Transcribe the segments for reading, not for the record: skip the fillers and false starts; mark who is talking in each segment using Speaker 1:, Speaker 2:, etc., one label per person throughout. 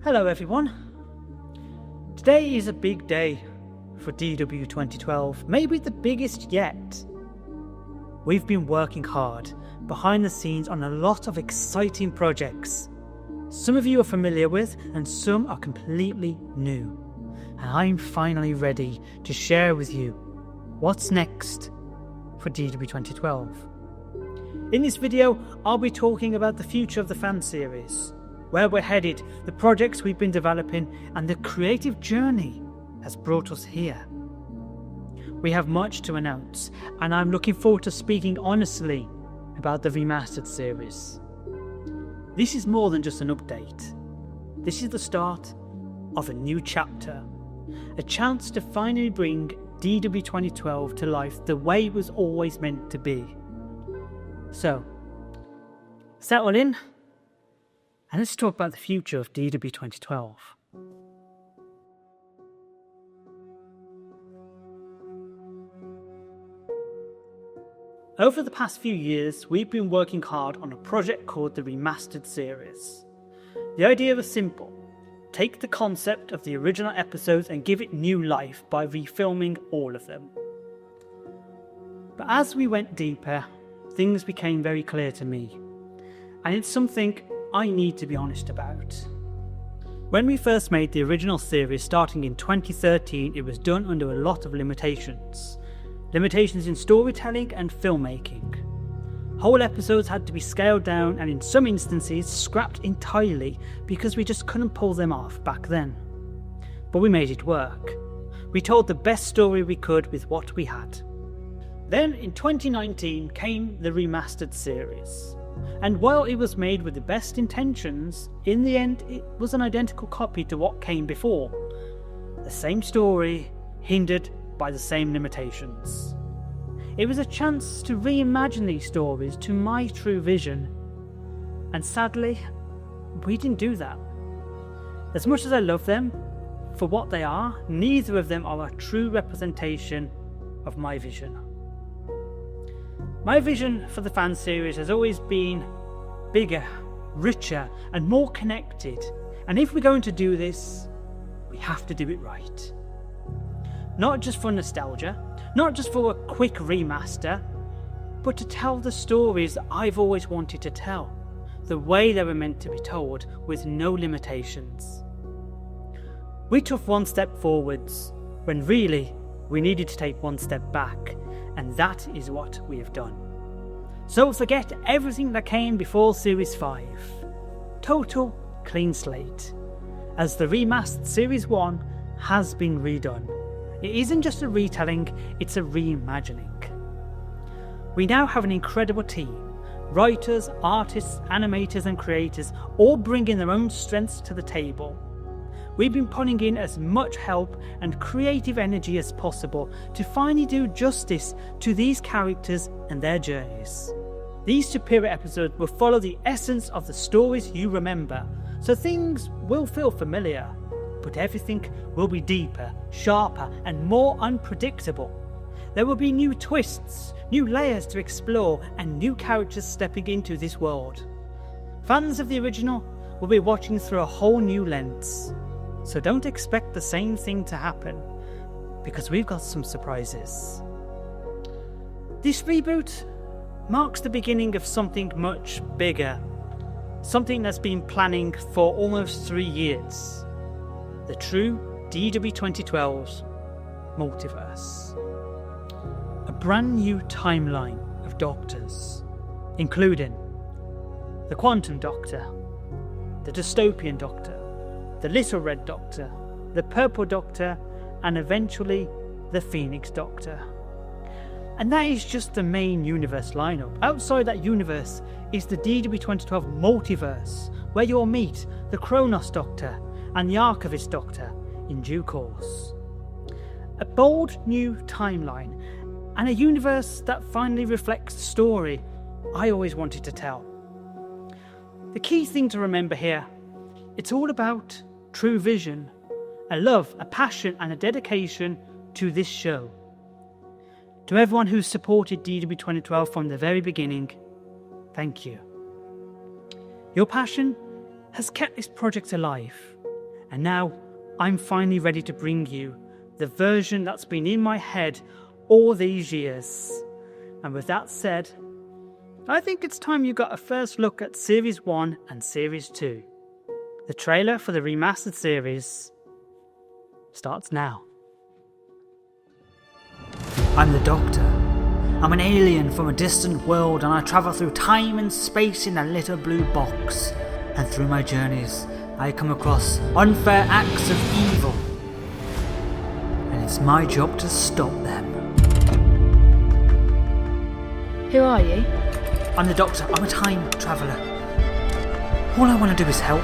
Speaker 1: Hello everyone. Today is a big day for DW2012, maybe the biggest yet. We've been working hard behind the scenes on a lot of exciting projects. Some of you are familiar with and some are completely new. And I'm finally ready to share with you what's next for DW2012. In this video, I'll be talking about the future of the fan series, where we're headed, the projects we've been developing, and the creative journey has brought us here. We have much to announce, and I'm looking forward to speaking honestly about the remastered series. This is more than just an update. This is the start of a new chapter, a chance to finally bring DW2012 to life the way it was always meant to be. So, settle in, and let's talk about the future of DW2012. Over the past few years, we've been working hard on a project called the Remastered series. The idea was simple: take the concept of the original episodes and give it new life by refilming all of them. But as we went deeper, things became very clear to me, and it's something I need to be honest about. When we first made the original series starting in 2013, it was done under a lot of limitations. Limitations in storytelling and filmmaking. Whole episodes had to be scaled down and in some instances scrapped entirely because we just couldn't pull them off back then. But we made it work. We told the best story we could with what we had. Then in 2019 came the Remastered series. And while it was made with the best intentions, in the end it was an identical copy to what came before. The same story, hindered by the same limitations. It was a chance to reimagine these stories to my true vision, and sadly, we didn't do that. As much as I love them for what they are, neither of them are a true representation of my vision. My vision for the fan series has always been bigger, richer, and more connected, and if we're going to do this, we have to do it right. Not just for nostalgia, not just for a quick remaster, but to tell the stories I've always wanted to tell, the way they were meant to be told, with no limitations. We took one step forwards, when really we needed to take one step back, and that is what we have done. So forget everything that came before Series 5. Total clean slate, as the remastered Series 1 has been redone. It isn't just a retelling, it's a reimagining. We now have an incredible team. Writers, artists, animators and creators all bringing their own strengths to the table. We've been putting in as much help and creative energy as possible to finally do justice to these characters and their journeys. These superior episodes will follow the essence of the stories you remember, so things will feel familiar, but everything will be deeper, sharper and more unpredictable. There will be new twists, new layers to explore and new characters stepping into this world. Fans of the original will be watching through a whole new lens. So don't expect the same thing to happen, because we've got some surprises. This reboot marks the beginning of something much bigger, something that's been planning for almost 3 years. The true DW2012's multiverse. A brand new timeline of Doctors, including the Quantum Doctor, the Dystopian Doctor, the Little Red Doctor, the Purple Doctor, and eventually the Phoenix Doctor. And that is just the main universe lineup. Outside that universe is the DW2012 multiverse, where you'll meet the Kronos Doctor and the Archivist Doctor in due course. A bold new timeline, and a universe that finally reflects the story I always wanted to tell. The key thing to remember here, it's all about true vision, a love, a passion and a dedication to this show. To everyone who's supported DW2012 from the very beginning, thank you. Your passion has kept this project alive, And now, I'm finally ready to bring you the version that's been in my head all these years. And with that said, I think it's time you got a first look at Series 1 and Series 2. The trailer for the remastered series starts now. I'm the Doctor. I'm an alien from a distant world, and I travel through time and space in a little blue box. And through my journeys, I come across unfair acts of evil. And it's my job to stop them.
Speaker 2: Who are you?
Speaker 1: I'm the Doctor. I'm a time traveller. All I want to do is help.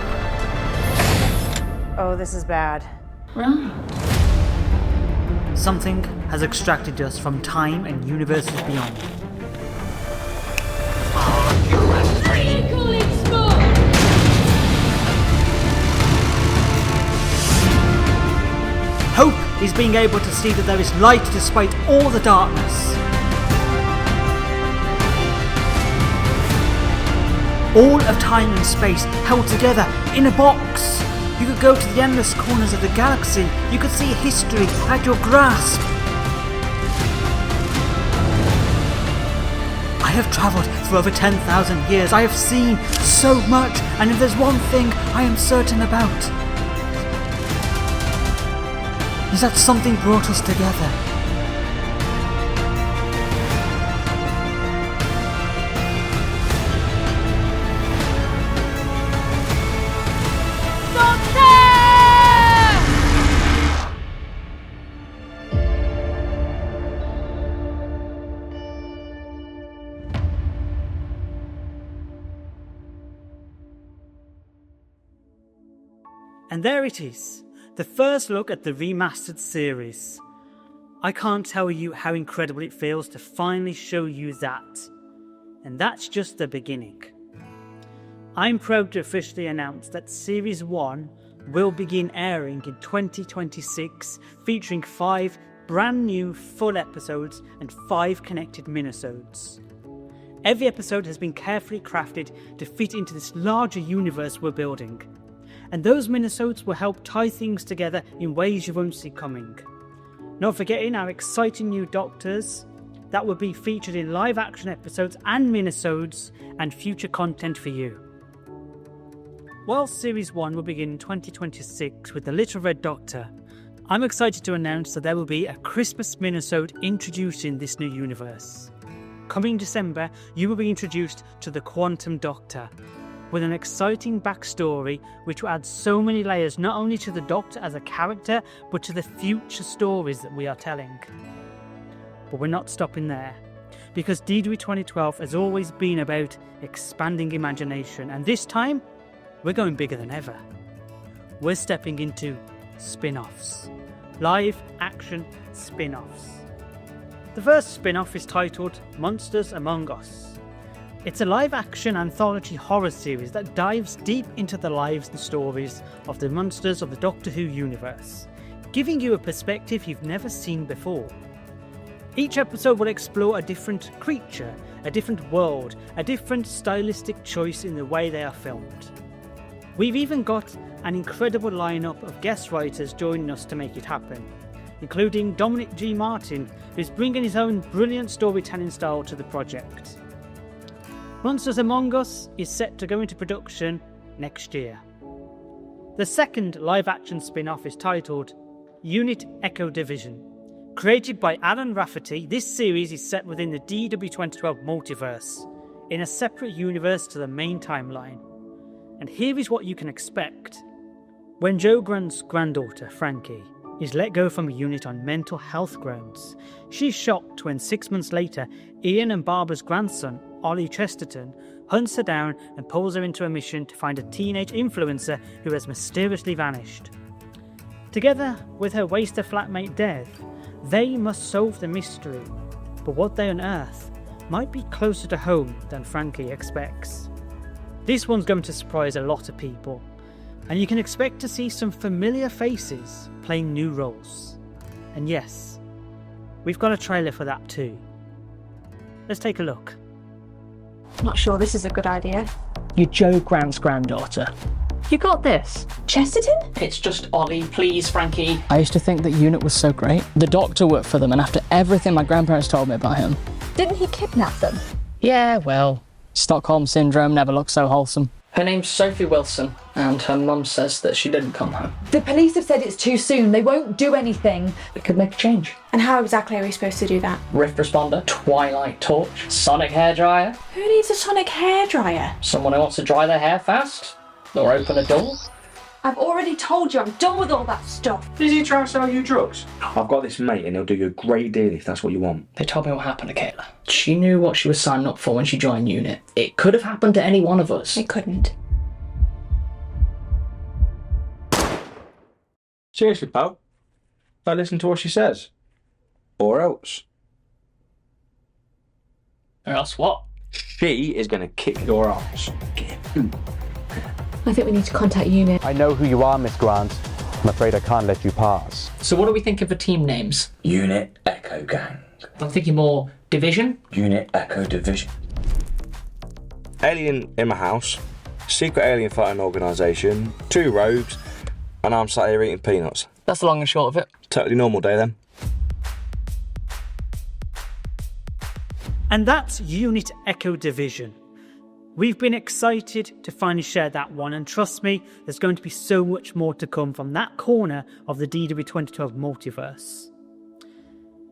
Speaker 2: Oh, this is bad. Right.
Speaker 1: Something has extracted us from time and universes beyond. Hope is being able to see that there is light despite all the darkness. All of time and space held together in a box. You could go to the endless corners of the galaxy. You could see history at your grasp. I have travelled for over 10,000 years. I have seen so much, and if there's one thing I am certain about, is that something brought us together. And there it is, the first look at the remastered series. I can't tell you how incredible it feels to finally show you that. And that's just the beginning. I'm proud to officially announce that Series 1 will begin airing in 2026, featuring 5 brand new full episodes and 5 connected minisodes. Every episode has been carefully crafted to fit into this larger universe we're building. And those minisodes will help tie things together in ways you won't see coming. Not forgetting our exciting new Doctors that will be featured in live action episodes and minisodes and future content for you. While Series 1 will begin in 2026 with the Little Red Doctor, I'm excited to announce that there will be a Christmas minisode introducing this new universe. Coming December, you will be introduced to the Quantum Doctor, with an exciting backstory which will add so many layers not only to the Doctor as a character, but to the future stories that we are telling. But we're not stopping there, because DW2012 has always been about expanding imagination, and this time, we're going bigger than ever. We're stepping into spin-offs. Live action spin-offs. The first spin-off is titled Monsters Among Us. It's a live-action anthology horror series that dives deep into the lives and stories of the monsters of the Doctor Who universe, giving you a perspective you've never seen before. Each episode will explore a different creature, a different world, a different stylistic choice in the way they are filmed. We've even got an incredible lineup of guest writers joining us to make it happen, including Dominic G. Martin, who's bringing his own brilliant storytelling style to the project. Monsters Among Us is set to go into production next year. The second live-action spin-off is titled Unit Echo Division. Created by Alan Rafferty, this series is set within the DW2012 multiverse, in a separate universe to the main timeline. And here is what you can expect. When Jo Grant's granddaughter, Frankie, is let go from a unit on mental health grounds, she's shocked when 6 months later, Ian and Barbara's grandson, Ollie Chesterton, hunts her down and pulls her into a mission to find a teenage influencer who has mysteriously vanished. Together with her waster flatmate Dev, they must solve the mystery, but what they unearth might be closer to home than Frankie expects. This one's going to surprise a lot of people, and you can expect to see some familiar faces playing new roles. And yes, we've got a trailer for that too. Let's take a look.
Speaker 2: Not sure this is a good idea.
Speaker 3: You're Jo Grant's granddaughter.
Speaker 2: You got this.
Speaker 3: Chesterton?
Speaker 4: It's just Ollie, please, Frankie.
Speaker 5: I used to think that Unit was so great. The Doctor worked for them, and after everything my grandparents told me about him...
Speaker 2: Didn't he kidnap them?
Speaker 5: Yeah, well, Stockholm Syndrome never looked so wholesome.
Speaker 4: Her name's Sophie Wilson, and her mum says that she didn't come home.
Speaker 3: The police have said it's too soon. They won't do anything.
Speaker 4: We could make a change.
Speaker 6: And how exactly are we supposed to do that?
Speaker 4: Rift responder, twilight torch, sonic hairdryer.
Speaker 6: Who needs a sonic hairdryer?
Speaker 4: Someone who wants to dry their hair fast, or open a door.
Speaker 6: I've already told you I'm done with all that stuff.
Speaker 7: Is he trying to sell you drugs? I've got this mate and he'll do you a great deal if that's what you want.
Speaker 4: They told me what happened to Kayla. She knew what she was signing up for when she joined Unit. It could have happened to any one of us.
Speaker 6: It couldn't.
Speaker 7: Seriously, pal? I listen to what she says. Or else.
Speaker 4: Or else what?
Speaker 7: She is going to kick your ass.
Speaker 3: I think we need to contact Unit.
Speaker 8: I know who you are, Miss Grant. I'm afraid I can't let you pass.
Speaker 4: So what do we think of the team names?
Speaker 9: Unit Echo Gang.
Speaker 4: I'm thinking more Division.
Speaker 9: Unit Echo Division.
Speaker 7: Alien in my house. Secret alien fighting organisation. 2 rogues. And I'm sat here eating peanuts.
Speaker 5: That's the long and short of it.
Speaker 7: Totally normal day then.
Speaker 1: And that's Unit Echo Division. We've been excited to finally share that one, and trust me, there's going to be so much more to come from that corner of the DW2012 multiverse.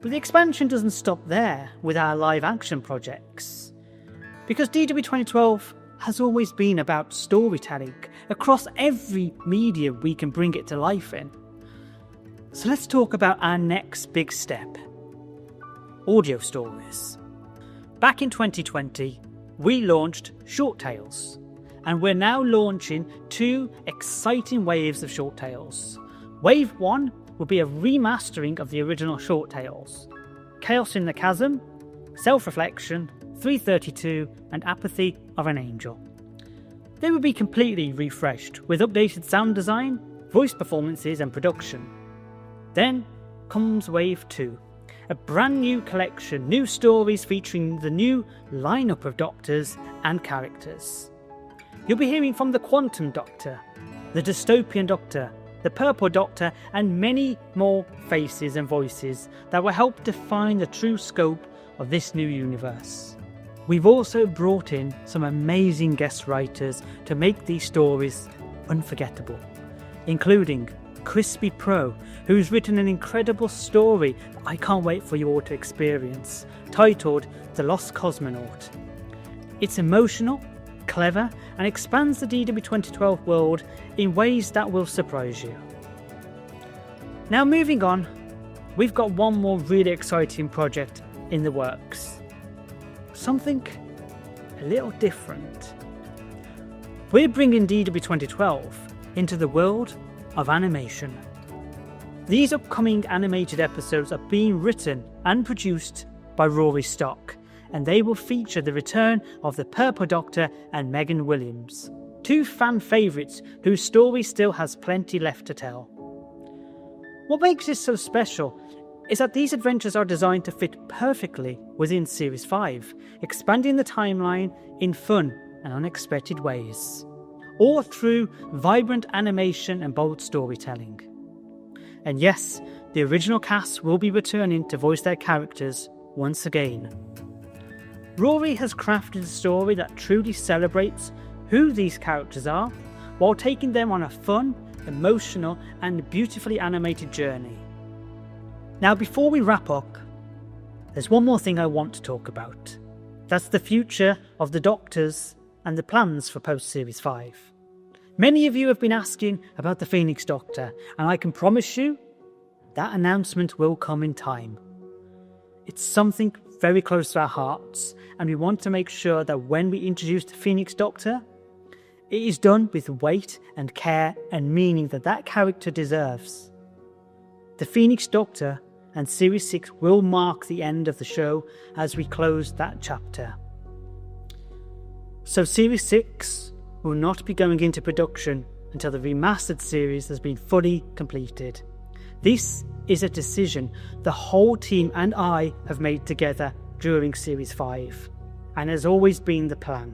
Speaker 1: But the expansion doesn't stop there with our live action projects. Because DW2012 has always been about storytelling across every medium we can bring it to life in. So let's talk about our next big step. Audio stories. Back in 2020, we launched Short Tales, and we're now launching 2 exciting waves of Short Tales. Wave 1 will be a remastering of the original Short Tales. Chaos in the Chasm, Self-Reflection, 332 and Apathy of an Angel. They will be completely refreshed with updated sound design, voice performances and production. Then comes Wave 2. A brand new collection, new stories featuring the new lineup of Doctors and characters. You'll be hearing from the Quantum Doctor, the Dystopian Doctor, the Purple Doctor, and many more faces and voices that will help define the true scope of this new universe. We've also brought in some amazing guest writers to make these stories unforgettable, including Crispy Pro, who's written an incredible story that I can't wait for you all to experience, titled The Lost Cosmonaut. It's emotional, clever, and expands the DW2012 world in ways that will surprise you. Now moving on, we've got one more really exciting project in the works. Something a little different. We're bringing DW2012 into the world of animation. These upcoming animated episodes are being written and produced by Rory Stock, and they will feature the return of the Purple Doctor and Megan Williams, 2 fan favourites whose story still has plenty left to tell. What makes this so special is that these adventures are designed to fit perfectly within Series 5, expanding the timeline in fun and unexpected ways, all through vibrant animation and bold storytelling. And yes, the original cast will be returning to voice their characters once again. Rory has crafted a story that truly celebrates who these characters are, while taking them on a fun, emotional and beautifully animated journey. Now before we wrap up, there's one more thing I want to talk about. That's the future of the Doctors and the plans for post-Series 5. Many of you have been asking about the Phoenix Doctor, and I can promise you that announcement will come in time. It's something very close to our hearts, and we want to make sure that when we introduce the Phoenix Doctor, it is done with weight and care and meaning that character deserves. The Phoenix Doctor and Series 6 will mark the end of the show as we close that chapter. So Series 6 will not be going into production until the remastered series has been fully completed. This is a decision the whole team and I have made together during Series 5, and has always been the plan.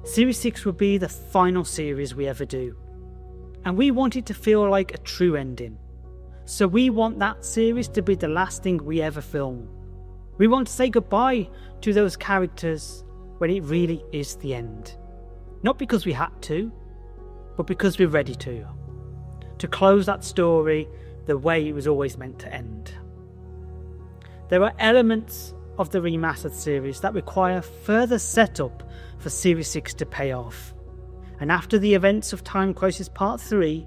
Speaker 1: Series 6 would be the final series we ever do, and we want it to feel like a true ending. So we want that series to be the last thing we ever film. We want to say goodbye to those characters when it really is the end. Not because we had to, but because we're ready to close that story the way it was always meant to end. There are elements of the remastered series that require further setup for Series 6 to pay off. And after the events of Time Crisis Part 3,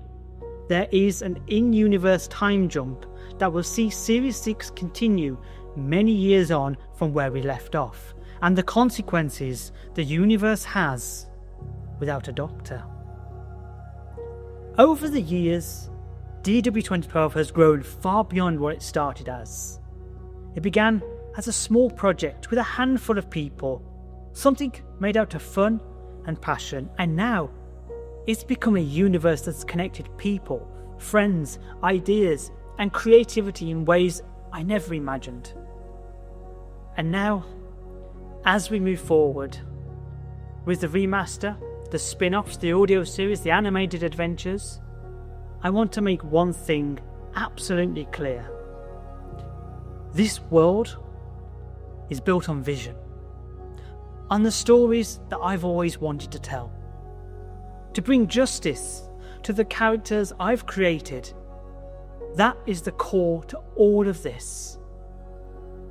Speaker 1: there is an in-universe time jump that will see Series 6 continue many years on from where we left off, and the consequences the universe has without a Doctor. Over the years, DW2012 has grown far beyond what it started as. It began as a small project with a handful of people, something made out of fun and passion, and now it's become a universe that's connected people, friends, ideas, and creativity in ways I never imagined. And now, as we move forward, with the remaster, the spin-offs, the audio series, the animated adventures, I want to make one thing absolutely clear. This world is built on vision, on the stories that I've always wanted to tell, to bring justice to the characters I've created. That is the core to all of this.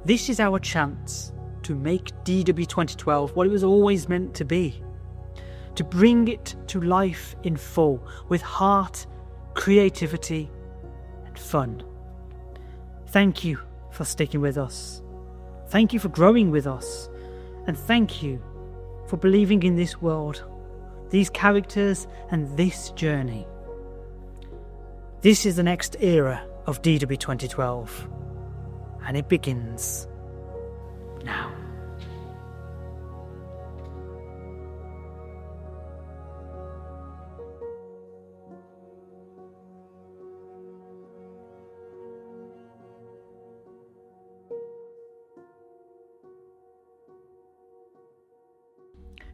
Speaker 1: This is our chance to make DW2012 what it was always meant to be, to bring it to life in full with heart, creativity, and fun. Thank you for sticking with us. Thank you for growing with us. And thank you for believing in this world, these characters, and this journey. This is the next era of DW2012, and it begins now.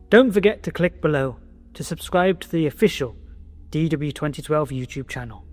Speaker 1: Don't forget to click below to subscribe to the official DW2012 YouTube channel.